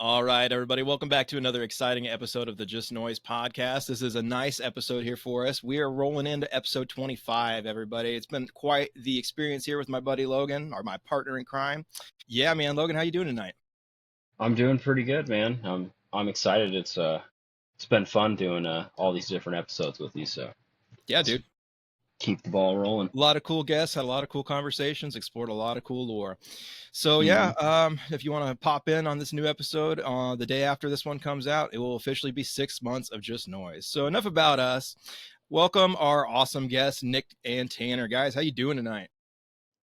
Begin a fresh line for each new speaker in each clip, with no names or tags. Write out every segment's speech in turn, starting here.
All right, everybody, welcome back to another exciting episode of the Just Noise podcast. This is a nice episode here for us. We are rolling into episode 25, everybody. It's been quite the experience here with my buddy Logan, or my partner in crime. Yeah, man, Logan, how you doing tonight?
I'm doing pretty good, man. I'm excited. It's been fun doing all these different episodes with you. So
Yeah, dude.
Keep the ball rolling.
A lot of cool guests, had a lot of cool conversations, explored a lot of cool lore. So yeah, if you want to pop in on this new episode the day after this one comes out, it will officially be 6 months of Just Noise. So enough about us. Welcome our awesome guests, Nick and Tanner. Guys, how you doing tonight?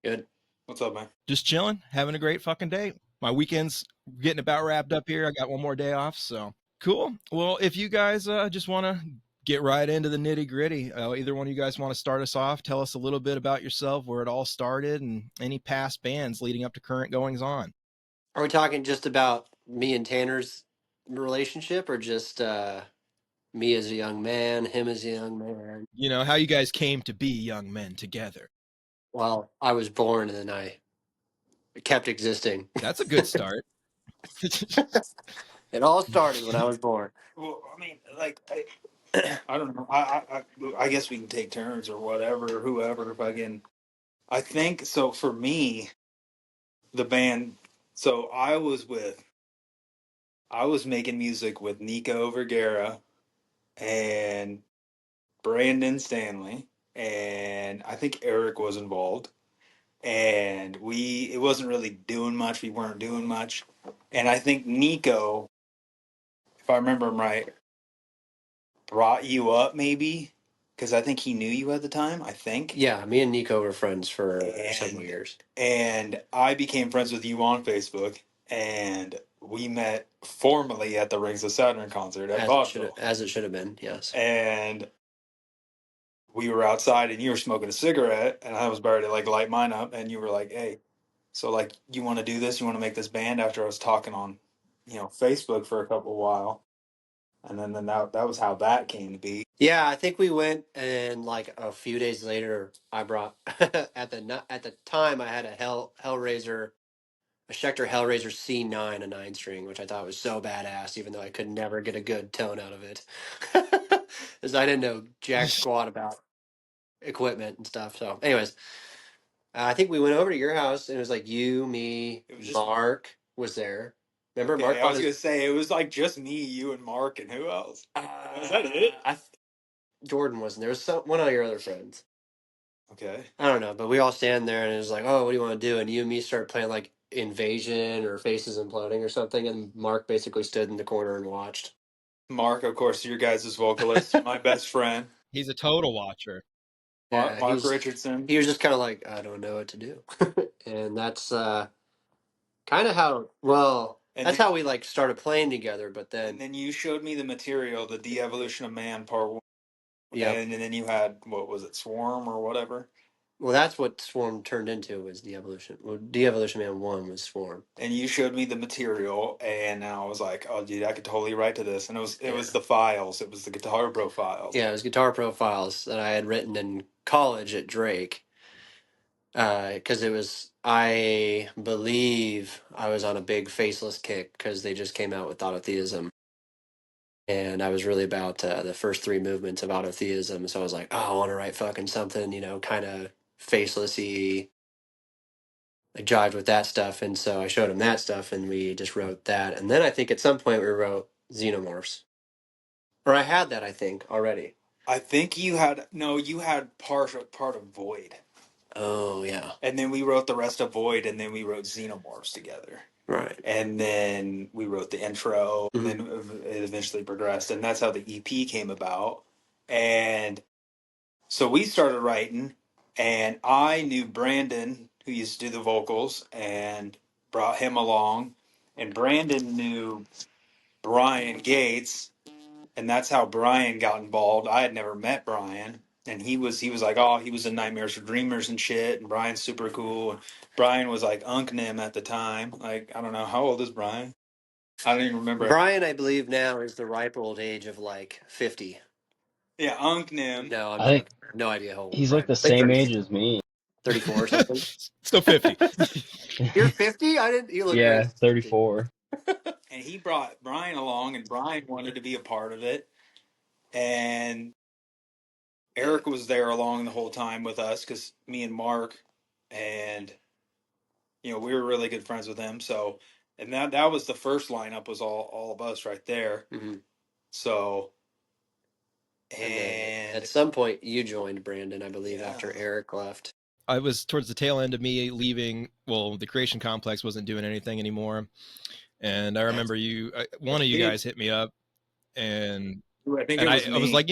Good.
What's up, man?
Just chilling, having a great fucking day. My weekend's getting about wrapped up here. I got one more day off, so cool. Well, if you guys just want to get right into the nitty gritty, either one of you guys want to start us off, tell us a little bit about yourself, where it all started, and any past bands leading up to current goings on.
Are we talking just about me and Tanner's relationship, or just me as a young man, him as a young man?
You know, how you guys came to be young men together.
Well, I was born and then I kept existing.
That's a good start.
It all started when I was born.
Well, I mean, like, I don't know. I guess we can take turns or whatever, whoever. I think so. For me, the band. So I was making music with Nico Vergara and Brandon Stanley, and I think Eric was involved. And it wasn't really doing much. We weren't doing much, and I think Nico, if I remember him right, brought you up maybe because I think he knew you at the time. I think.
Yeah, me and Nico were friends for several years,
and I became friends with you on Facebook, and we met formally at the Rings of Saturn concert at Vaudeville.
As it should have been. Yes,
and we were outside, and you were smoking a cigarette, and I was about to like light mine up, and you were like, "Hey, so like you want to do this? You want to make this band?" After I was talking on, Facebook for a couple while. And then that was how that came to be.
Yeah, I think we went, and like a few days later, I brought at the time I had a Hellraiser, a Schecter Hellraiser C9, a 9-string, which I thought was so badass, even though I could never get a good tone out of it, because I didn't know jack squat about equipment and stuff. So, anyways, I think we went over to your house, and it was like you, me, Mark was there. Remember,
Okay,
Mark?
I was gonna say it was like just me, you, and Mark, and who else? Was that it?
Jordan wasn't there. Was one of your other friends.
Okay.
I don't know, but we all stand there, and it was like, "Oh, what do you want to do?" And you and me start playing like Invasion or Faces Imploding or something, and Mark basically stood in the corner and watched.
Mark, of course, your guys' vocalist, my best friend.
He's a total watcher.
Mark Richardson.
He was just kind of like, "I don't know what to do," and that's kind of how. Well, that's how we like started playing together. But then
you showed me the material, the De-Evolution of Man Part 1.
Yeah,
and then you had, what was it, Swarm or whatever?
Well, that's what Swarm turned into, was De-Evolution. Well, De-Evolution Man 1 was Swarm.
And you showed me the material, and I was like, "Oh, dude, I could totally write to this." And it was the files. It was the Guitar Pro files.
Yeah, it was Guitar Pro files that I had written in college at Drake. Because it was, I believe I was on a big Faceless kick because they just came out with Autotheism. And I was really about the first 3 movements of Autotheism. So I was like, oh, I want to write fucking something, kind of faceless-y. I jived with that stuff. And so I showed him that stuff, and we just wrote that. And then I think at some point we wrote Xenomorphs. Or I had that, I think, already.
I think you had part of Void.
Oh, yeah.
And then we wrote the rest of Void, and then we wrote Xenomorphs together.
Right.
And then we wrote the intro, and then it eventually progressed, and that's how the EP came about. And so we started writing, and I knew Brandon, who used to do the vocals, and brought him along. And Brandon knew Brian Gates, and that's how Brian got involved. I had never met Brian. And he was like, oh, he was in Nightmares for Dreamers and shit. And Brian's super cool. And Brian was like Unknim at the time. Like, I don't know. How old is Brian? I don't even remember.
Brian, I believe now, is the ripe old age of like 50.
Yeah, Unknim.
No,
I think
no idea how old.
he's
Brian.
like the same age as me.
34 or something.
Still 50.
You're 50? I didn't. You look
Yeah,
great.
34.
and he brought Brian along, and Brian wanted to be a part of it, and Eric was there along the whole time with us because me and Mark, and we were really good friends with him. So, and that was the first lineup was all of us right there.
Mm-hmm.
So,
And then
and
at some point you joined Brandon, I believe,
yeah,
after Eric left.
I was towards the tail end of me leaving. Well, the Creation Complex wasn't doing anything anymore, and I remember one of you guys hit me up, and
I think it was
I was
me.
like,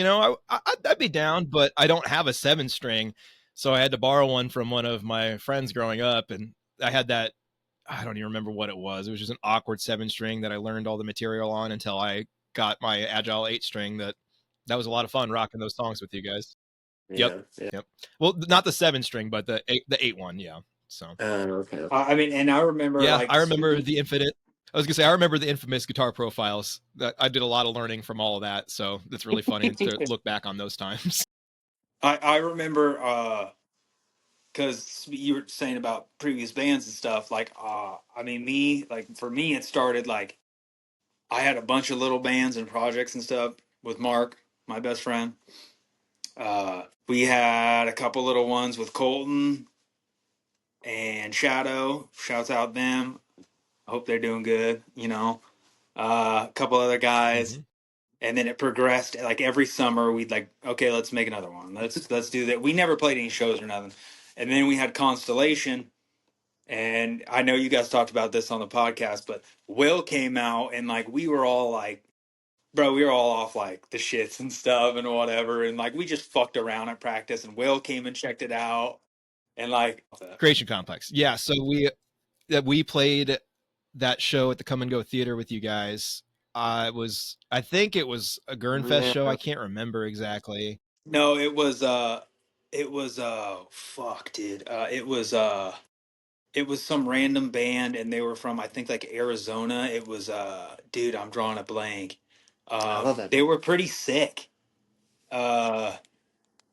I'd be down, but I don't have a 7-string, so I had to borrow one from one of my friends growing up, and I had that. I don't even remember what it was. It was just an awkward 7-string that I learned all the material on until I got my Agile 8-string. That was a lot of fun rocking those songs with you guys. Yep.
Yeah, yeah.
Yep. Well, not the 7-string, but the 8 one. Yeah. So.
Okay.
I mean, and I remember
Yeah,
like
I remember the infinite. I was gonna say I remember the infamous guitar profiles. That I did a lot of learning from all of that, so it's really funny to look back on those times.
I remember because you were saying about previous bands and stuff. Like, I mean, for me, it started like I had a bunch of little bands and projects and stuff with Mark, my best friend. We had a couple little ones with Colton and Shadow. Shouts out them. I hope they're doing good. A couple other guys,
Mm-hmm.
and then it progressed. Like every summer, we'd like, okay, let's make another one. Let's do that. We never played any shows or nothing, and then we had Constellation. And I know you guys talked about this on the podcast, but Will came out and like we were all like, bro, we were all off like the shits and stuff and whatever, and like we just fucked around at practice. And Will came and checked it out, and like,
Creation Complex. Yeah, so we played that show at the Come and Go Theater with you guys. I think it was a Gernfest show.
Yeah.
I can't remember exactly.
no, fuck, dude, it was some random band, and they were from I think like Arizona. It was dude, I'm drawing a blank.
I love that
They
band.
were pretty sick. Uh,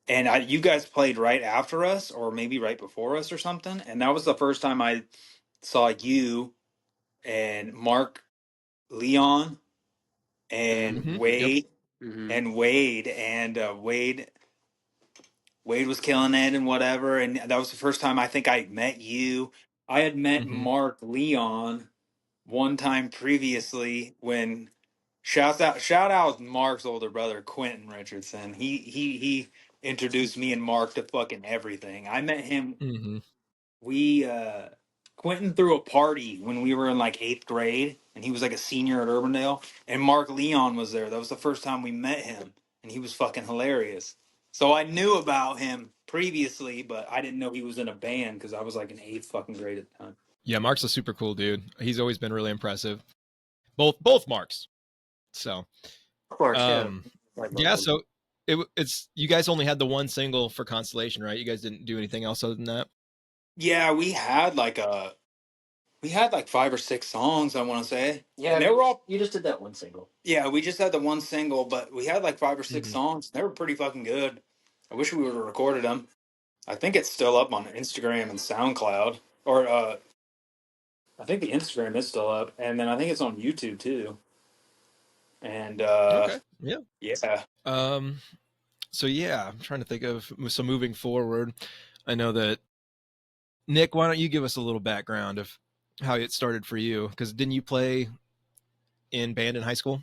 and you guys played right after us, or maybe right before us, or something. And that was the first time I saw you and Mark, Leon, and
Mm-hmm.
Mm-hmm. Yep.
Wade,
Mm-hmm.
and Wade was killing it and whatever. And that was the first time I think I met you. I had met
Mm-hmm.
Mark Leon one time previously when shout out Mark's older brother Quentin Richardson. He introduced me and Mark to fucking everything. I met him.
Mm-hmm.
We Quentin threw a party when we were in like 8th grade, and he was like a senior at Urbandale, and Mark Leon was there. That was the first time we met him, and he was fucking hilarious. So I knew about him previously, but I didn't know he was in a band because I was like in 8th fucking grade at the time.
Yeah, Mark's a super cool dude. He's always been really impressive. Both Marks. So,
Of course, yeah.
um,
Like both
yeah.
of them.
So it's you guys only had the one single for Constellation, right? You guys didn't do anything else other than that.
Yeah, we had like 5 or 6 songs, I want to say,
Yeah,
and they were all
you just did that one single.
yeah. We just had the one single, but we had like 5 or 6
Mm-hmm.
songs. They were pretty fucking good. I wish we would have recorded them. I think it's still up on Instagram and SoundCloud, or I think the Instagram is still up, and then I think it's on YouTube too. And
Okay. Yeah.
yeah,
Um. So yeah, I'm trying to think of so moving forward. I know that Nick. Why don't you give us a little background of how it started for you? Because didn't you play in band in high school?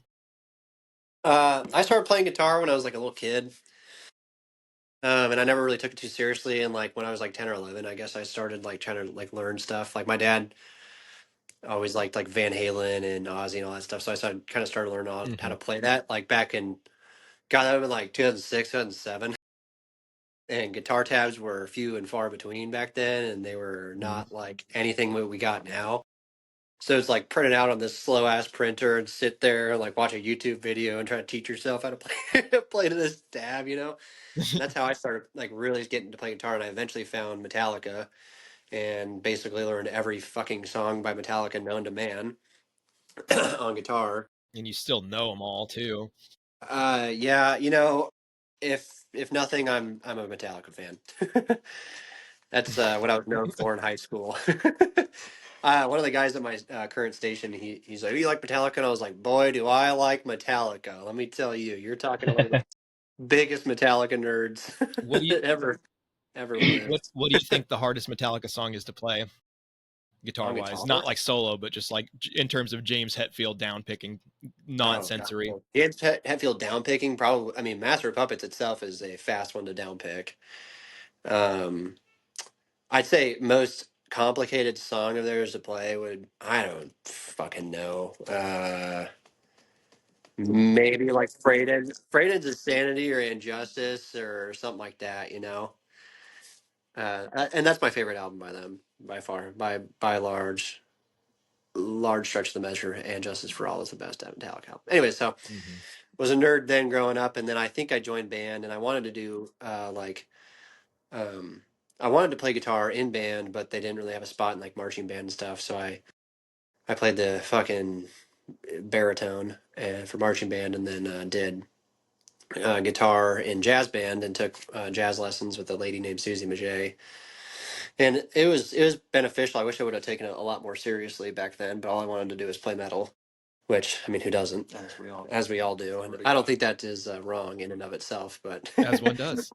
I started playing guitar when I was like a little kid. And I never really took it too seriously. And like when I was like 10 or 11, I guess I started like trying to like learn stuff. Like my dad always liked like Van Halen and Ozzy and all that stuff. So I started learning how
Mm-hmm.
to play that like back in, God, that would have been like 2006, 2007. And guitar tabs were few and far between back then. And they were
Mm-hmm.
not like anything that we got now. So it's like printed out on this slow ass printer and sit there and like watch a YouTube video and try to teach yourself how to play, play to this tab, you know? And that's how I started like really getting to play guitar. And I eventually found Metallica and basically learned every fucking song by Metallica known to man on guitar.
And you still know them all too.
Yeah, if nothing, I'm a Metallica fan. That's what I was known for in high school. One of the guys at my current station, he's like, "Do you like Metallica?" And I was like, "Boy, do I like Metallica! Let me tell you, you're talking to one of the biggest Metallica nerds
What do you
that ever lived."
what do you think the hardest Metallica song is to play, guitar
On
wise?
guitar?
Not like solo, but just like in terms of James Hetfield down picking, non
Oh god,
sensory.
James Hetfield down picking probably. I mean, Master of Puppets itself is a fast one to down pick. Um, I'd say most complicated song of theirs to play would, I don't fucking know. Maybe like Freighted Insanity or Injustice or something like that, you know. And that's my favorite album by them by far, by large stretch of the measure. And Justice for All is the best Metallica album. Anyway, so
Mm-hmm.
was a nerd then growing up, and then I think I joined band, and I wanted to do I wanted to play guitar in band, but they didn't really have a spot in like marching band and stuff, so I played the fucking baritone and for marching band, and then did guitar in jazz band and took jazz lessons with a lady named Susie Majay. And it was beneficial. I wish I would have taken it a lot more seriously back then, but all I wanted to do was play metal, which I mean, who doesn't? As we all do. And I don't think that is wrong in and of itself, but
As one does.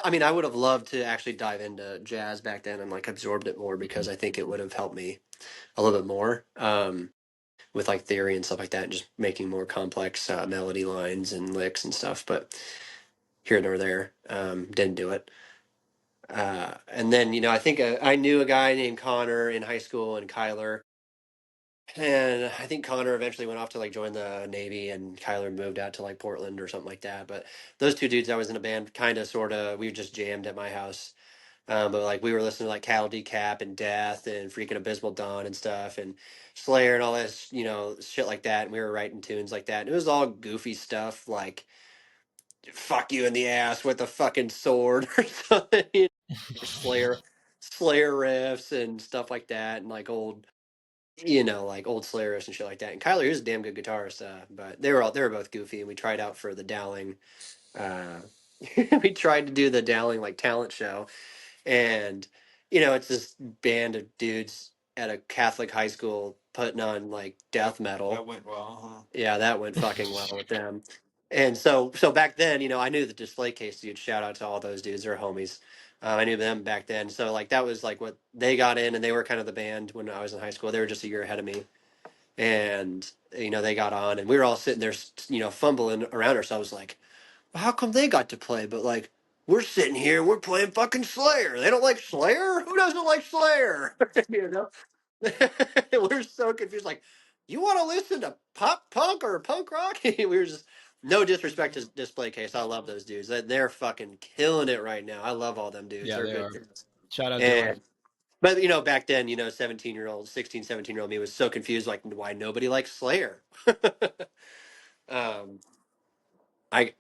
I mean, I would have loved to actually dive into jazz back then and like absorbed it more because
Mhm.
I think it would have helped me a little bit more with like theory and stuff like that, and just making more complex melody lines and licks and stuff. But here nor there, didn't do it. And then, I think I knew a guy named Connor in high school and Kyler. And I think Connor eventually went off to like join the Navy, and Kyler moved out to like Portland or something like that. But those two dudes, I was in a band, kind of, sort of. We just jammed at my house. But like we were listening to like Cattle Decap and Death and freaking Abysmal Dawn and stuff and Slayer and all this, shit like that. And we were writing tunes like that. And it was all goofy stuff like "fuck you in the ass with a fucking sword" or something. Like Slayer riffs and stuff like that, and like old, like old Slayer riffs and shit like that. And Kyler, he was a damn good guitarist, but they were both goofy. And we tried out for the Dowling. Uh, we tried to do the Dowling like talent show, and it's this band of dudes at a Catholic high school putting on like death metal.
That went well, huh?
Yeah, that went fucking well with them. And so back then, I knew the display case dude. Shout out to all those dudes; they're homies. I knew them back then. So like that was like what they got in, and they were kind of the band when I was in high school. They were just a year ahead of me, and they got on, and we were all sitting there, fumbling around ourselves, like, how come they got to play, but like we're sitting here, we're playing fucking Slayer. They don't like Slayer? Who doesn't like Slayer? you know? We're so confused. Like, you want to listen to pop punk or punk rock? We were just, no disrespect to Display Case. I love those dudes. They're fucking killing it right now. I love all them dudes.
Yeah,
They're
they
good
are.
dudes.
Shout out Dylan.
And but back then, 17-year-old, 16, 17-year-old me was so confused, like why nobody likes Slayer. um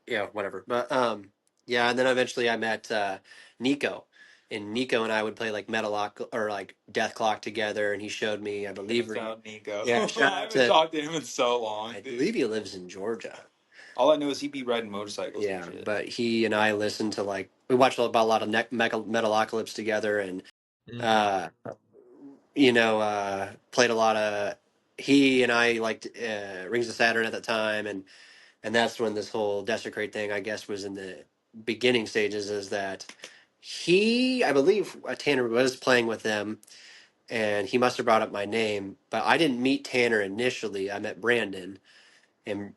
yeah, whatever. But yeah, and then eventually I met Nico. And Nico and I would play like Metal Lock or like Death Clock together, and he showed me, I believe.
Shout out Nico.
Yeah, shout
I
out
haven't talked to him in so long.
I
Dude.
believe he lives in Georgia.
All I know is he be riding motorcycles.
Yeah,
and shit.
but he and I listened to like we watched about a lot of Metalocalypse together, and
Mhm.
played a lot of. He and I liked Rings of Saturn at the time, and that's when this whole Desecrate thing, I guess, was in the beginning stages. Is that I believe Tanner was playing with them, and he must have brought up my name, but I didn't meet Tanner initially. I met Brandon, and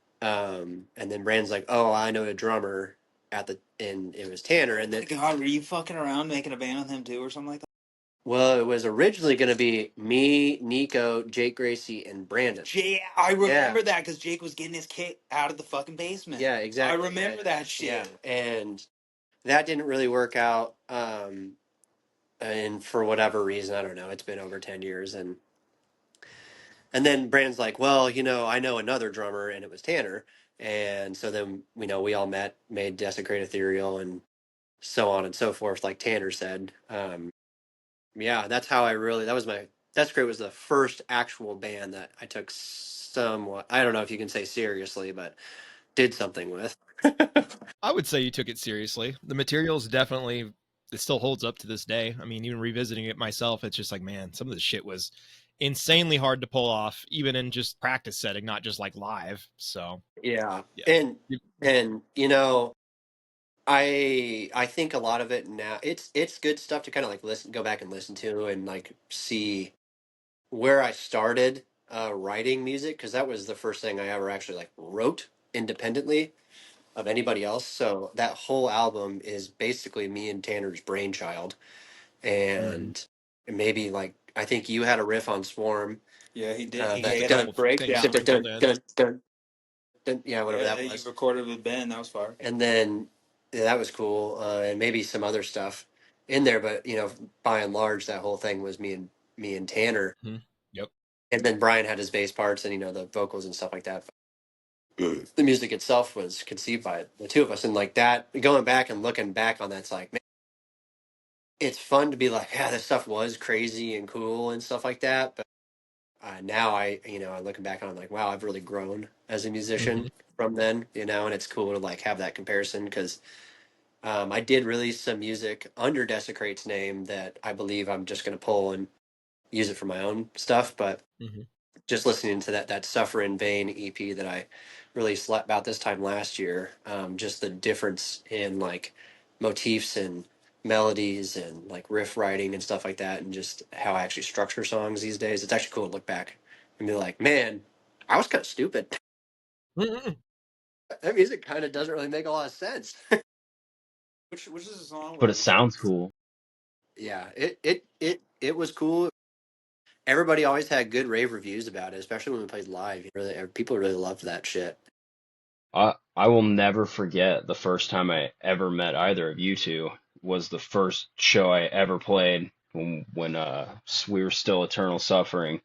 then Brandon's like, "Oh, I know a drummer and it was Tanner." And then,
God, were you fucking around making a band with him too, or something like that?
well, it was originally going to be me, Nico, Jake Gracie, and Brandon.
I remember that because Jake was getting his kick out of the fucking basement.
Yeah, exactly.
I remember that shit.
Yeah, and that didn't really work out. And for whatever reason, I don't know. It's been over 10 years, and then Brandon's like, "Well, I know another drummer," and it was Tanner. And so then, we all met, made Desecrate Ethereal, and so on and so forth, like Tanner said. Yeah, that's how Desecrate was the first actual band that I took somewhat, I don't know if you can say seriously, but did something with.
I would say you took it seriously. The materials definitely, it still holds up to this day. I mean, even revisiting it myself, it's just like, man, some of the shit was insanely hard to pull off, even in just practice setting, not just like live. So
Yeah.
yeah.
And you know, I think a lot of it now it's good stuff to kind of like go back and listen to and like see where I started writing music, because that was the first thing I ever actually like wrote independently of anybody else. So that whole album is basically me and Tanner's brainchild.
Mhm.
And maybe like I think you had a riff on Swarm.
Yeah, he did. He
He had a
had a
Dun,
couple things
breakdown.
dun, dun,
sprinkled in.
dun, dun, dun, yeah, whatever
Yeah,
that
that you
was.
recorded with Ben. That was fire.
And then yeah, that was cool, and maybe some other stuff in there. But you know, by and large, that whole thing was me and Tanner.
Mhm. Yep.
And then Brian had his bass parts and you know the vocals and stuff like that. The music itself was conceived by the two of us, and like that, going back and looking back on that, it's like, man, it's fun to be like, yeah, this stuff was crazy and cool and stuff like that. But now you know, I'm looking back on, it, I'm like, wow, I've really grown as a musician
Mhm.
from then, you know, and it's cool to like have that comparison because I did release some music under Desecrate's name that I believe I'm just going to pull and use it for my own stuff, but
Mhm.
just listening to that Suffer in Vain EP that I released about this time last year, just the difference in like motifs and melodies and like riff writing and stuff like that, and just how I actually structure songs these days. It's actually cool to look back and be like, man, I was kind of stupid.
Mhm.
That music kind of doesn't really make a lot of sense.
Which is a song
But
where
it sounds cool.
Yeah, it was cool. Everybody always had good rave reviews about it, especially when we played live. Really, people really loved that shit.
I will never forget the first time I ever met either of you two was the first show I ever played when we were still Eternal Suffering,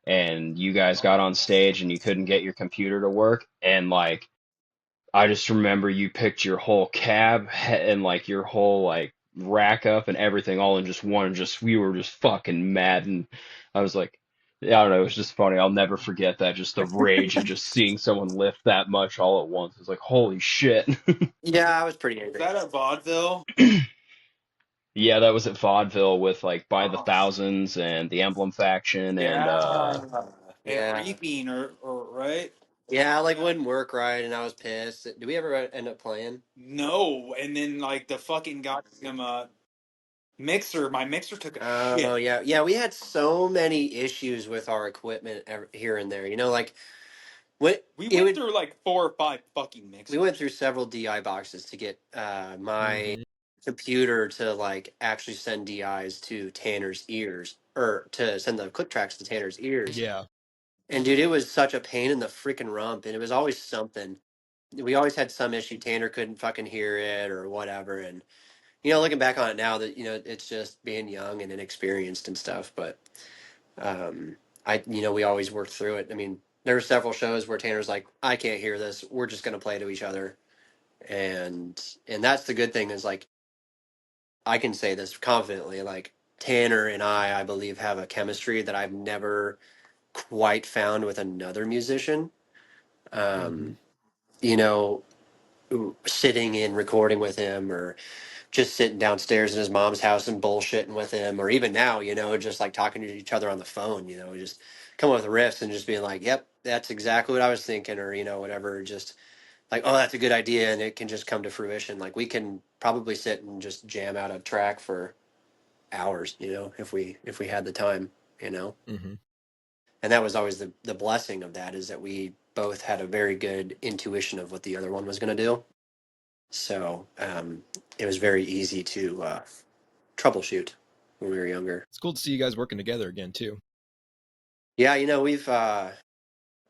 and you guys got on stage and you couldn't get your computer to work, and like I just remember you picked your whole and like your whole like rack up and everything all in just one, and just we were just fucking mad, and I was like, yeah, I don't know, it was just funny. I'll never forget that, just the rage and just seeing someone lift that much all at once. It's like, holy shit.
Yeah, I was pretty
was
angry.
that a vaudeville?
Yeah, that was at Vaudeville with like By the
Oh,
Thousands and the Emblem Faction and
yeah. And
Yeah,
reaping or right?
yeah, like
Yeah.
wouldn't work right, and I was pissed. Did we ever end up playing?
No, and then like the fucking goddamn mixer. My mixer took a
Oh
shit.
yeah, yeah. We had so many issues with our equipment here and there. You know, like what
We
it
went
would.
through like 4 or 5 fucking
We went
mixers.
through several DI boxes to get my
Mhm.
computer to like actually send DIs to Tanner's ears, or to send the click tracks to Tanner's ears.
Yeah.
And dude, it was such a pain in the freaking rump, and it was always something. We always had some issue. Tanner couldn't fucking hear it or whatever. And you know, looking back on it now, that you know, it's just being young and inexperienced and stuff. But um, you know, we always worked through it. I mean, there were several shows where Tanner's like, "I can't hear this. We're just gonna play to each other." And that's the good thing is like I can say this confidently. Like Tanner and I believe, have a chemistry that I've never quite found with another musician.
Mhm.
Um, you know, sitting and recording with him, or just sitting downstairs in his mom's house and bullshitting with him, or even now, you know, just like talking to each other on the phone, you know, just coming with riffs and just being like, yep, that's exactly what I was thinking, or, you know, whatever, just like, oh, that's a good idea. And it can just come to fruition. Like we can probably sit and just jam out a track for hours, you know, if we had the time, you know.
Mhm.
And that was always the blessing of that, is that we both had a very good intuition of what the other one was going to do. So it was very easy to troubleshoot when we were younger.
It's cool to see you guys working together again too.
Yeah, you know, we've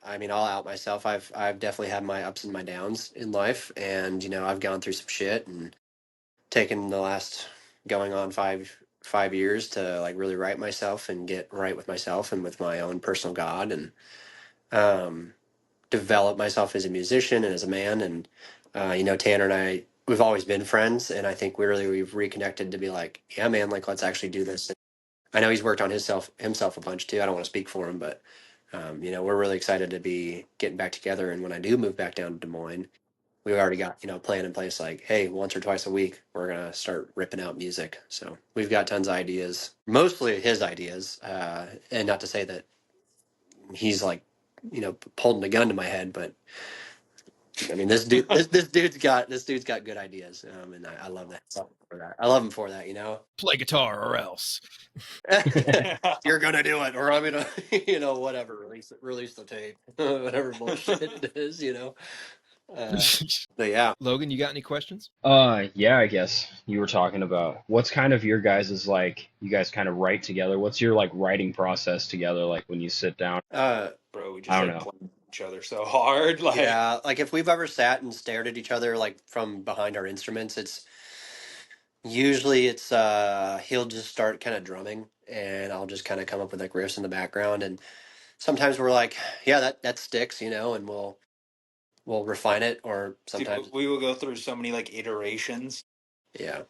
I mean, I'll out myself. I've definitely had my ups and my downs in life, and you know, I've gone through some shit and taken the last going on five years to like really right myself and get right with myself and with my own personal God, and um develop myself as a musician and as a man. And you know, Tanner and I, we've always been friends, and I think we've reconnected to be like, yeah, man, like let's actually do this. I know he's worked on himself a bunch too. I don't want to speak for him, but you know, we're really excited to be getting back together. And when I do move back down to Des Moines, we've already got, you know, plan in place, like, hey, once or twice a week we're gonna start ripping out music. So we've got tons of ideas, mostly his ideas, and not to say that he's like, you know, holding a gun to my head, but I mean, this dude's got good ideas, and I love that. I love him for that, you know.
Play guitar or else.
You're gonna do it, or I'm gonna, you know, whatever. Release the tape, whatever bullshit it is, you know. But yeah,
Logan, you got any questions?
Yeah, I guess you were talking about what's kind of your guys' like, you guys kind of write together. What's your like writing process together, like when you sit down?
Bro, we just
I don't
like
know.
playing each other so hard. Like,
yeah. Like if we've ever sat and stared at each other like from behind our instruments, it's he'll just start kind of drumming, and I'll just kind of come up with like riffs in the background, and sometimes we're like, yeah, that sticks, you know, and we'll refine it, or
dude,
sometimes,
we will go through so many like iterations
yeah.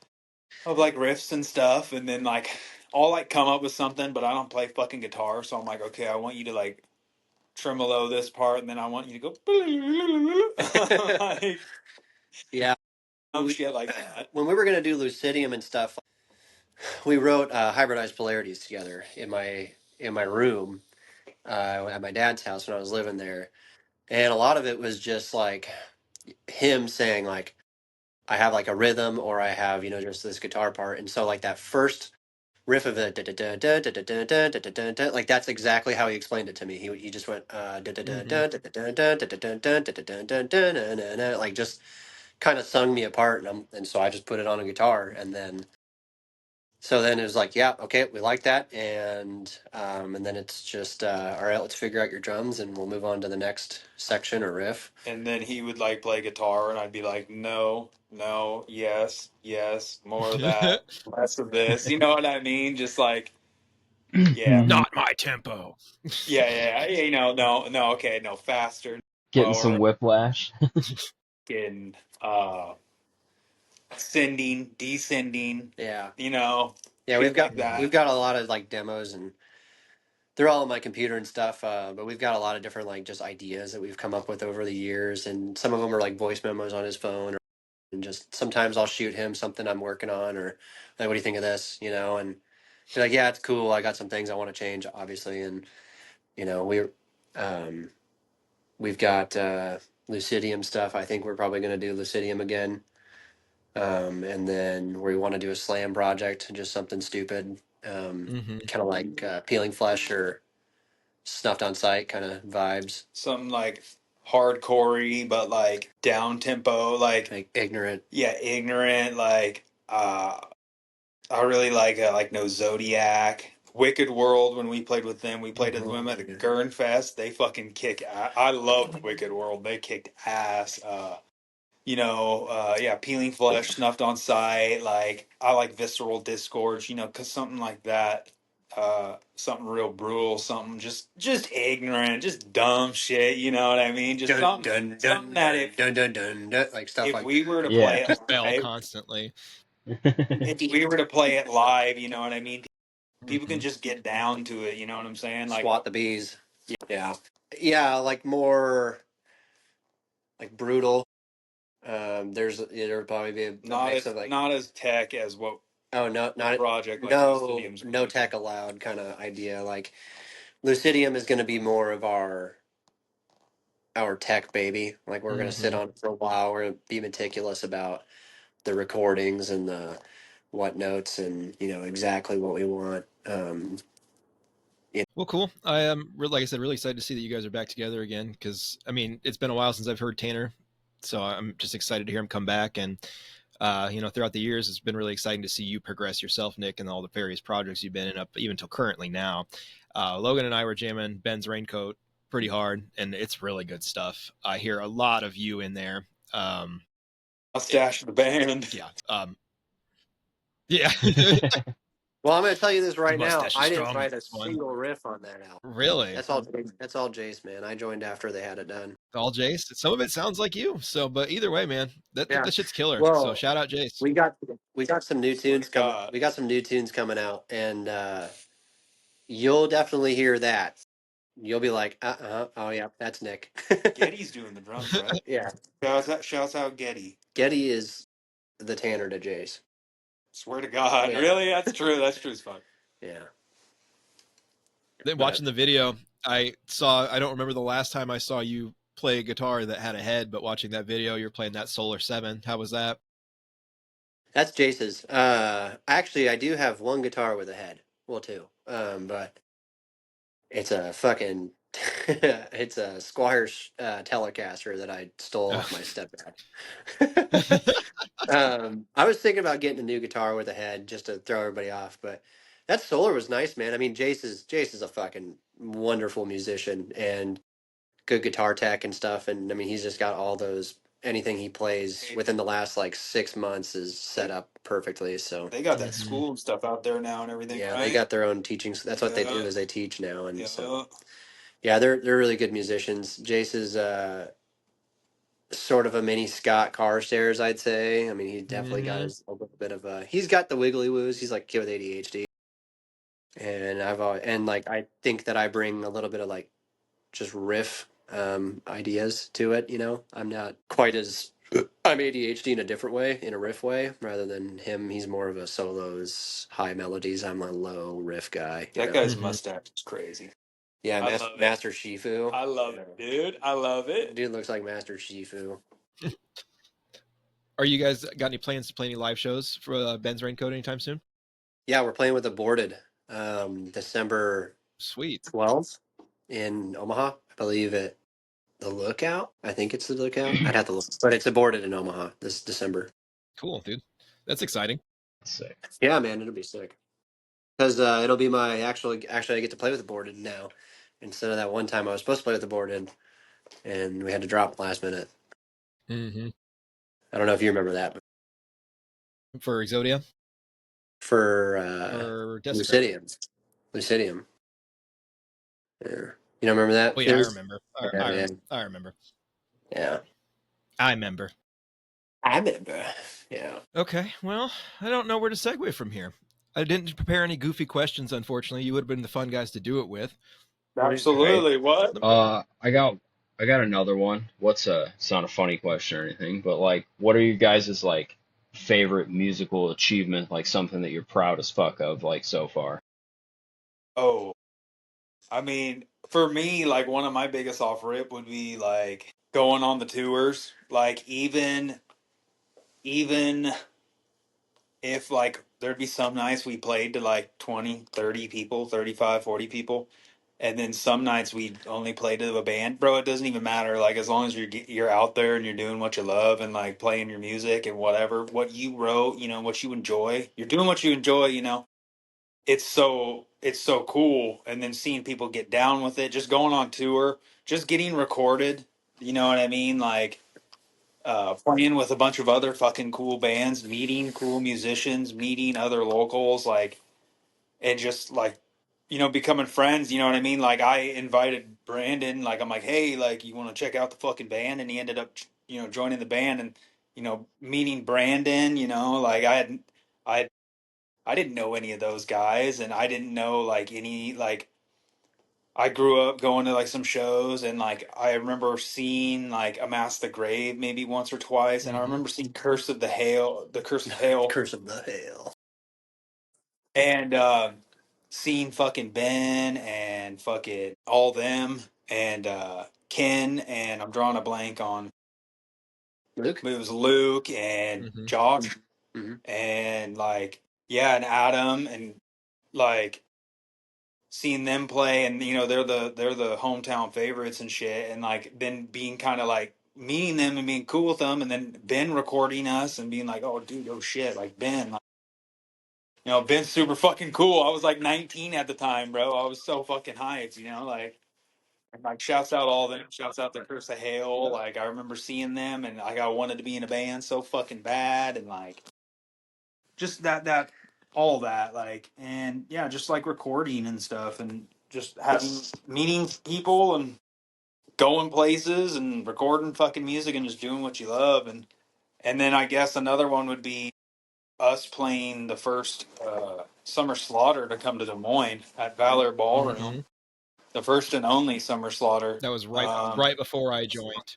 of like riffs and stuff, and then like I'll like come up with something, but I don't play fucking guitar, so I'm like, okay, I want you to like tremolo this part, and then I want you to go like
Yeah.
shit like that.
When we were gonna do Lucidium and stuff, we wrote hybridized polarities together in my room at my dad's house when I was living there, and a lot of it was just like him saying like, I have like a rhythm, or I have, you know, just this guitar part, and so like that first riff of it, like that's exactly how he explained it to me. He just went like just kind of sung me apart, and so I just put it on a guitar, and then so then it was like, yeah, okay, we like that, and then it's just all right, let's figure out your drums, and we'll move on to the next section or riff.
And then he would like play guitar, and I'd be like, no, no, yes, yes, more of that, less of this. You know what I mean? Just like, yeah,
Not my tempo.
yeah. You know, no, no, okay, no, faster,
Getting some
lower,
whiplash.
getting ascending, descending.
Yeah,
You know,
yeah,
shit like
we've
that.
got a lot of like demos, and they're all on my computer and stuff. But we've got a lot of different like just ideas that we've come up with over the years, and some of them are like voice memos on his phone, and just sometimes I'll shoot him something I'm working on, or like, what do you think of this? You know, and be like, yeah, it's cool. I got some things I want to change, obviously, and you know, um, we've got Lucidium stuff. I think we're probably going to do Lucidium again. And then we want to do a slam project, just something stupid, kind of like peeling flesh or snuffed on sight kind of vibes,
Something like hardcorey, but like down tempo,
like ignorant.
yeah, ignorant. I really like No Zodiac, Wicked World. When we played with them, we played with them at the Gurn Fest. They fucking kick. I loved Wicked World. They kicked ass. Yeah, peeling flesh, snuffed on sight. Like I like visceral disgorge. Cause something like that. Something real brutal. Something just ignorant, just dumb shit. You know what I mean? Just
Dun
something,
dun
something
dun
that
dun dun dun dun, dun like stuff
if
like
we were to
Yeah.
play it
Just fail
live,
constantly.
if we were to play it live, you know what I mean? People can
Mhm.
just get down to it. You know what I'm saying? Like,
swat the bees. Yeah, yeah, like more like brutal. There'll probably be a
not
mix
as
of like,
not as tech as what
oh no,
the
not
project like
no
Lucidium's gonna
no
be.
tech allowed kind of idea. Like Lucidium is going to be more of our tech baby. Like we're going to sit
Mhm.
on it for a while. We're going to be meticulous about the recordings and the what notes, and you know exactly what we want.
Well, cool. I am, like I said, really excited to see that you guys are back together again. Because I mean, it's been a while since I've heard Tanner, so I'm just excited to hear him come back. And throughout the years, it's been really exciting to see you progress yourself, Nick, and all the various projects you've been in up even till currently now. Logan and I were jamming Ben's Raincoat pretty hard, and it's really good stuff. I hear a lot of you in there.
Mustache of the band.
Yeah. Yeah.
Well, I'm going to tell you this
The
right now.
mustache is
I didn't
strong with
write a
this one.
single riff on that album.
Really?
That's all. That's all Jace, man. I joined after they had it done.
All Jace. Some of it sounds like you. So, but either way, man,
Yeah.
that shit's killer. So
Well,
shout out Jace.
we got some new
Swear to
tunes coming.
God.
We got some new tunes coming out, and you'll definitely hear that. you'll be like, oh yeah, that's Nick.
Getty's doing the drums, right?
Yeah,
Shouts out Getty.
Getty is the Tanner to Jace.
Swear to God,
Yeah.
really? That's true. That's true as fuck.
Yeah.
Then
But
watching the video, I don't remember the last time I saw you play a guitar that had a head, but watching that video, you're playing that Solar 7. How was that?
that's Jace's. Actually, I do have one guitar with a head. Well, two. But it's a fucking it's a Squire Telecaster that I stole off my stepdad. I was thinking about getting a new guitar with a head just to throw everybody off, but that Solar was nice, man. I mean, Jace is a fucking wonderful musician and good guitar tech and stuff. And I mean, he's just got all those. Anything he plays within the last like 6 months is set up perfectly. So
They got that school and stuff out there now and everything,
yeah,
right?
they got their own teachings. That's what they do
Yeah.
is they teach now, and
Yeah.
so yeah, they're really good musicians. Jace is sort of a mini Scott Carstairs, I'd say. I mean, he definitely got
Mhm.
his a little bit of he's got the wiggly woos. He's like a kid with ADHD, and I've always, and like I think that I bring a little bit of like just riff ideas to it. You know, I'm not quite as I'm ADHD in a different way, in a riff way, rather than him. He's more of a solos, high melodies. I'm a low riff guy. You
That
know.
guy's
Mhm.
mustache is crazy.
Yeah,
I love it.
Master Shifu.
I love
Yeah.
it, dude. I love it.
Dude looks like Master Shifu.
Are you guys got any plans to play any live shows for Ben's Raincoat anytime soon?
Yeah, we're playing with the Boarded December
Sweet.
12th in Omaha. I believe it the Lookout. I think it's the Lookout. I'd have to look, but it's aborted in Omaha this December.
Cool, dude. That's exciting.
Sick.
Yeah, man, it'll be sick. Because it'll be my actually I get to play with the Boarded now instead of that one time I was supposed to play with the Boarded and we had to drop last minute.
Mm-hmm.
I don't know if you remember that, but
For Exodia
for
or Desecrate?
Lucidium. Yeah. You don't remember that?
Oh
It
yeah, I
was
remember.
yeah, yeah,
I remember.
yeah.
I remember.
I remember. Yeah.
Okay, well, I don't know where to segue from here. I didn't prepare any goofy questions, unfortunately. You would have been the fun guys to do it with.
Absolutely. What?
I got another one. It's not a funny question or anything, but like, what are you guys' like favorite musical achievement, like something that you're proud as fuck of, like so far?
Oh, I mean, for me, like one of my biggest off rip would be like going on the tours. Like even if like there'd be some nights we played to like 20, 30 people, 35, 40 people. And then some nights we only played to a band, bro. It doesn't even matter. Like as long as you're out there and you're doing what you love and like playing your music and whatever what you wrote, what you enjoy. You're doing what you enjoy. It's so cool. And then seeing people get down with it, just going on tour, just getting recorded. You know what I mean? Like playing with a bunch of other fucking cool bands, meeting cool musicians, meeting other locals, like and just like becoming friends. You know what I mean? Like I invited Brandon, like I'm like, hey, like you want to check out the fucking band, and he ended up joining the band, and meeting Brandon. Like I I didn't know any of those guys, and I didn't know like any like. I grew up going to like some shows, and like I remember seeing like Amass the Grave maybe once or twice, and I
Mm-hmm.
remember seeing the Curse of Hail,
Curse of the Hail.
and seeing fucking Ben and fucking all them and Ken, and I'm drawing a blank on,
Luke?
but it was Luke and
Mm-hmm.
Josh
Mm-hmm.
and like yeah, and Adam, and like seeing them play, and they're the hometown favorites and shit, and like then being kind of like meeting them and being cool with them, and then Ben recording us and being like, oh dude, oh shit, like Ben, like, Ben's super fucking cool. I was like 19 at the time, bro. I was so fucking hyped, like. And like shouts out all them, shouts out to Curse of Hail. Like I remember seeing them, and like I wanted to be in a band so fucking bad, and like just that all that, like, and yeah, just like recording and stuff, and just having meeting people and going places and recording fucking music and just doing what you love. And then I guess another one would be us playing the first Summer Slaughter to come to Des Moines at Valor
Mm-hmm.
Ballroom. The first and only Summer Slaughter.
That was right before I joined.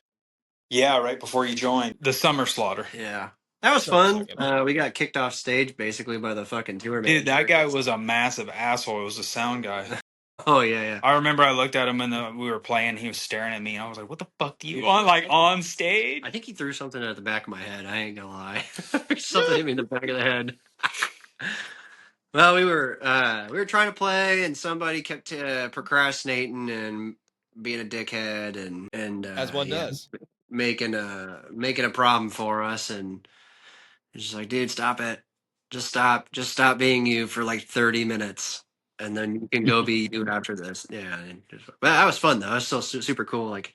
Yeah, right before you joined. The Summer Slaughter.
Yeah. That was fun. We got kicked off stage basically by the fucking tour manager.
Dude, that guy was a massive asshole. It was a sound guy.
Oh, yeah.
I remember I looked at him and we were playing. He was staring at me. I was like, what the fuck do you want? Like, on stage?
I think he threw something at the back of my head. I ain't gonna lie. Something hit me in the back of the head. Well, we were trying to play, and somebody kept procrastinating and being a dickhead, and
As one does.
making a problem for us. And it's just like, dude, stop it. Just stop being you for like 30 minutes, and then you can go be you after this. Yeah, but that was fun though. It was still super cool. Like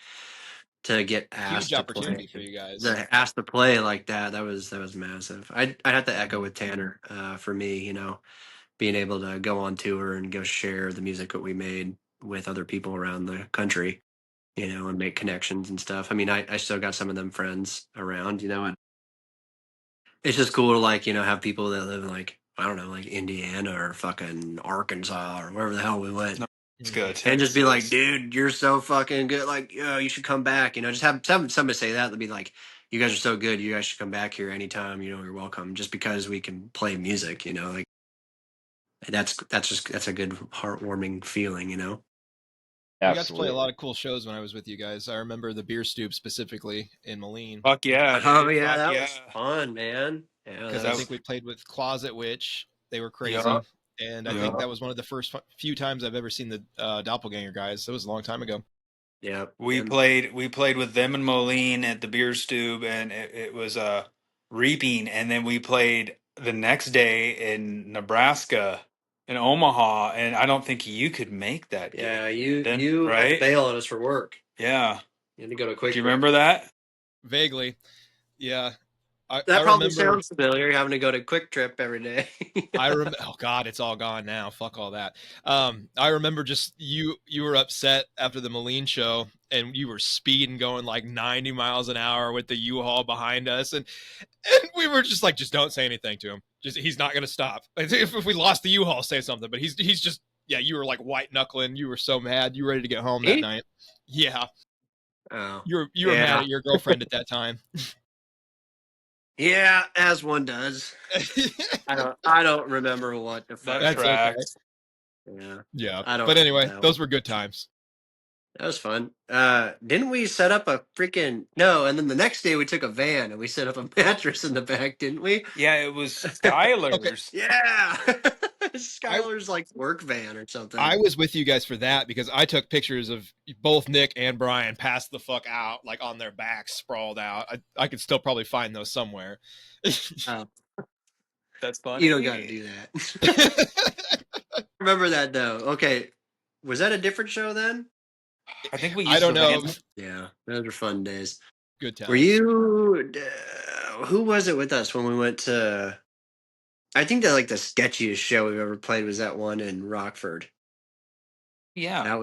to get asked
Huge
to play,
opportunity for you guys.
asked to play like that. That was massive. I had to echo with Tanner. For me, being able to go on tour and go share the music that we made with other people around the country, and make connections and stuff. I mean, I still got some of them friends around, and it's just cool to like, have people that live in like, I don't know, like Indiana or fucking Arkansas or wherever the hell we went.
No, it's good.
And just be like, dude, you're so fucking good. Like, you should come back. Just have somebody say that. They'll be like, you guys are so good. You guys should come back here anytime. You're welcome. Just because we can play music, like that's a good heartwarming feeling,
We got to play
Absolutely.
a lot of cool shows when I was with you guys. I remember the Beer Stoop specifically in Moline.
Fuck yeah.
Oh
dude.
yeah,
Fuck
that
yeah.
was fun, man. Yeah,
Because I think we played with Closet Witch. They were crazy.
Yeah.
And I think that was one of the first few times I've ever seen the Doppelganger guys. That was a long time ago.
yeah.
We played with them and Moline at the Beer Stube, and it was Reaping, and then we played the next day in Nebraska, in Omaha, and I don't think you could make that.
Yeah,
game.
you had to
right?
bail on us for work.
Yeah.
You had to go to quick.
Do you remember that?
Vaguely. Yeah.
That
I
probably
remember,
sounds familiar. Having to go to Quick Trip every day.
I remember. Oh God, it's all gone now. Fuck all that. I remember just you were upset after the Moline show, and you were speeding, going like 90 miles an hour with the U-Haul behind us, and we were just like, just don't say anything to him. Just he's not gonna stop. If we lost the U-Haul, say something. But he's just you were like white knuckling. You were so mad. You were ready to get home that night. Yeah.
Oh.
You were mad at your girlfriend at that time.
Yeah, as one does. I don't remember what the fuck.
That's okay.
Yeah.
Yeah.
I don't
But anyway,
know.
those were good times.
That was fun. Didn't we set up a freaking no? And then the next day we took a van and we set up a mattress in the back, didn't we?
Yeah, it was Skylar's.
Yeah, Skylar's like work van or something.
I was with you guys for that because I took pictures of both Nick and Brian passed the fuck out, like on their backs, sprawled out. I could still probably find those somewhere.
That's funny.
You don't got to do that. Remember that though. Okay, was that a different show then?
I think we used
I don't know.
Yeah, those were fun days.
Good times.
Were you? Who was it with us when we went to? I think that like the sketchiest show we've ever played was that one in Rockford.
Yeah,
that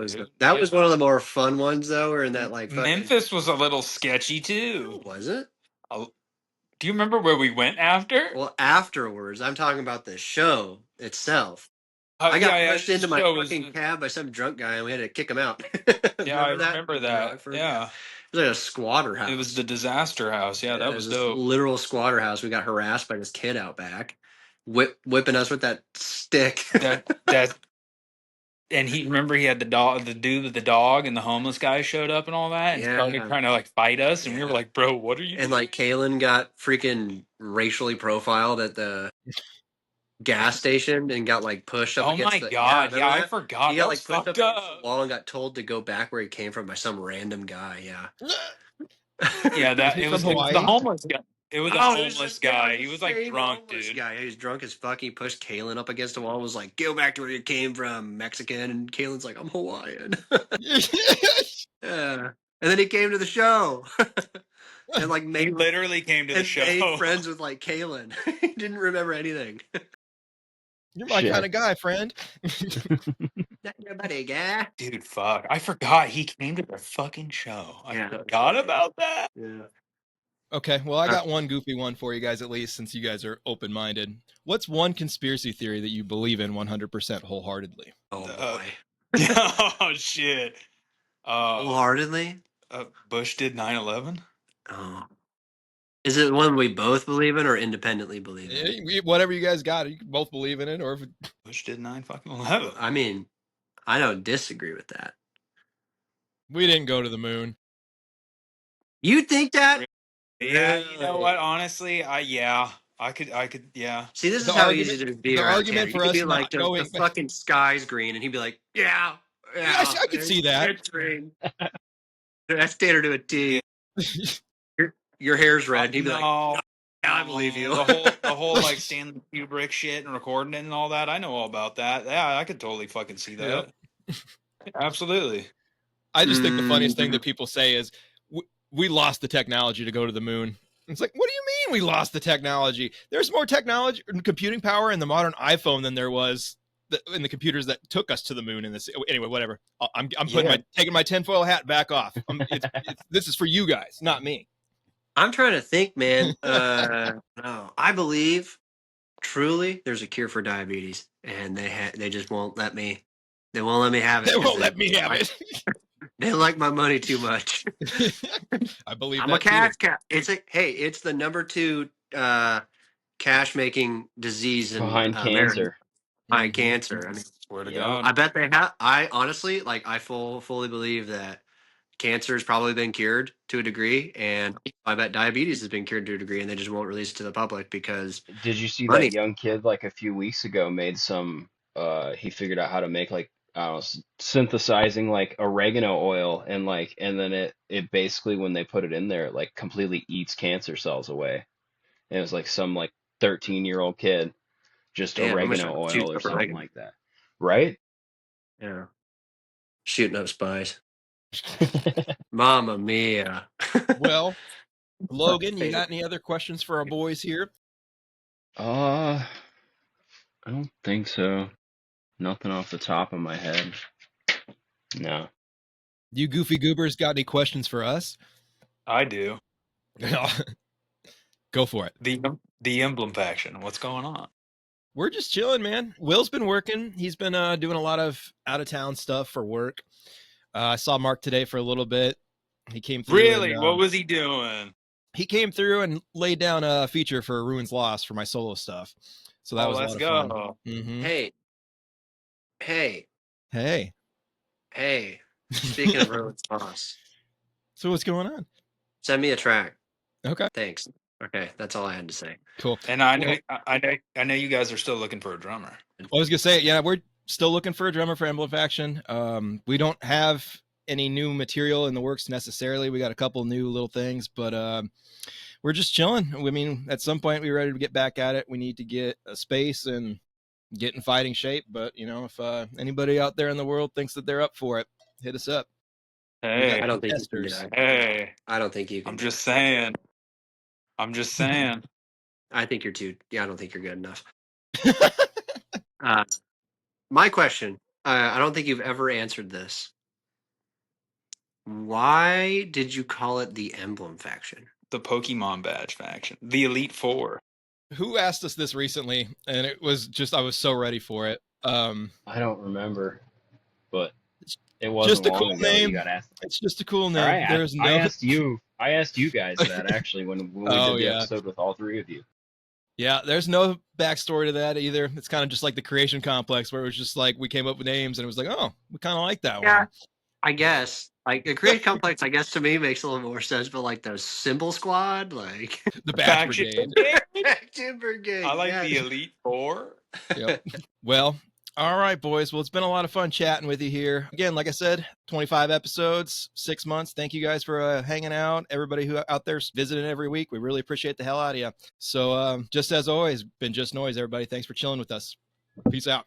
was one of the more fun ones though. We're in that like fucking...
Memphis was a little sketchy too.
Was it?
Do you remember where we went after?
Well, afterwards, I'm talking about the show itself. I got pushed into my fucking cab by some drunk guy, and we had to kick him out.
Yeah, I remember that. Yeah.
It was like a squatter house.
It was the disaster house. Yeah, that was dope.
Literal squatter house. We got harassed by this kid out back, whipping us with that stick.
And he had the dude with the dog, and the homeless guy showed up and all that, and started trying to like fight us, and we were like, "Bro, what are you?"
And like Kalen got freaking racially profiled at the gas station and got like pushed up.
Oh my god! Yeah, I forgot.
He got like pushed up against the wall and got told to go back where he came from by some random guy. Yeah.
Yeah, it was the homeless guy. It was a homeless guy. He was like drunk, dude.
He was drunk as fuck. He pushed Kalen up against the wall and was like, "Go back to where you came from, Mexican." And Kalen's like, "I'm Hawaiian." Yeah. And then he came to the show. And like
he literally came to the show.
Made friends with like Kalen. He didn't remember anything.
You're my kind of guy, friend.
Not your buddy, guy.
Dude, fuck. I forgot he came to the fucking show. I forgot about that.
Yeah.
Okay, well, I got one goofy one for you guys, at least, since you guys are open-minded. What's one conspiracy theory that you believe in 100% wholeheartedly?
Oh, boy.
Oh shit.
Wholeheartedly.
Bush did 9/11.
Oh, is it one we both believe in or independently believe in?
Whatever you guys got, you can both believe in it, or if
Bush did 9/11.
I mean, I don't disagree with that.
we didn't go to the moon.
You think that?
Yeah, you know what? Honestly, I could, yeah.
See, this is
The
how
argument-
easy it is to be
the
around
argument
Tanner.
for
You could
us
be like,
not going-
the fucking sky's green, and he'd be like, yeah,
I could see that.
It's green. That's Tanner to a T. Your hair's red. And he'd be like,
No,
yeah, I believe you.
the whole like Stanley Kubrick shit and recording it and all that. I know all about that. Yeah, I could totally fucking see that.
Yep.
Absolutely.
I just think the funniest thing that people say is we lost the technology to go to the moon. It's like, what do you mean we lost the technology? There's more technology and computing power in the modern iPhone than there was in the computers that took us to the moon. In this, anyway, whatever. I'm taking my tinfoil hat back off. This is for you guys, not me.
I'm trying to think, man. No, I believe truly there's a cure for diabetes, and they just won't let me. They won't let me have it.
They won't let me have it.
They like my money too much.
I believe
I'm
that
a cash
too.
cow. It's the number 2 cash making disease in
Behind cancer.
Behind cancer. I mean,
Swear to
Yeah.
God.
I bet they have. I honestly, like, I fully believe that cancer has probably been cured to a degree, and I bet diabetes has been cured to a degree, and they just won't release it to the public because
Did you see
money.
that young kid like a few weeks ago made some he figured out how to make like I don't know, synthesizing like oregano oil and then it basically when they put it in there it like completely eats cancer cells away. And it was like some like 13-year-old kid just
Damn, I'm gonna
oregano
start
oil
shooting
or
up
something
oregano.
like that. Right?
Yeah, shooting up spies. Mamma mia.
Well, Logan, you got any other questions for our boys here?
I don't think so. Nothing off the top of my head. No.
You goofy goobers got any questions for us?
I do.
Go for it.
The emblem faction. What's going on?
We're just chilling, man. Will's been working. He's been doing a lot of out of town stuff for work. I saw Mark today for a little bit. He came through.
Really?
And,
What was he doing?
he came through and laid down a feature for Ruins Lost for my solo stuff. So that was a lot of fun. Mm-hmm.
Hey. Speaking of Ruins Lost,
so what's going on?
send me a track.
Okay.
Thanks. Okay, that's all I had to say.
Cool.
And I know you guys are still looking for a drummer.
I was gonna say, yeah, we're still looking for a drummer for Emblem Faction. We don't have any new material in the works necessarily. We got a couple new little things, but we're just chilling. I mean, at some point we're ready to get back at it. We need to get a space and get in fighting shape. But you know, if anybody out there in the world thinks that they're up for it, hit us up.
Hey,
I don't think you can do that.
hey,
I don't think you can.
I'm just saying.
I think you're too. Yeah, I don't think you're good enough. My question. I don't think you've ever answered this. Why did you call it the Emblem Faction?
The Pokemon badge faction. The Elite Four.
Who asked us this recently? And it was just I was so ready for it.
I don't remember, but it wasn't
just a
long
cool
ago
name.
you got asked.
It's just a cool name.
All right,
There's no.
I asked you guys that actually when we did the episode with all three of you.
Yeah, there's no backstory to that either. It's kind of just like the creation complex where it was just like we came up with names and it was like, oh, we kind of like that one.
I guess. Like the creation complex, I guess to me makes a little more sense, but like the Symbol Squad, like
the Batch Brigade.
Faction Brigade.
I like the Elite Four.
Yep. Well, all right, boys. Well, it's been a lot of fun chatting with you here. Again, like I said, 25 episodes, 6 months. Thank you guys for hanging out. Everybody who out there's visiting every week. We really appreciate the hell out of you. So just as always, been Just Noise, everybody. Thanks for chilling with us. Peace out.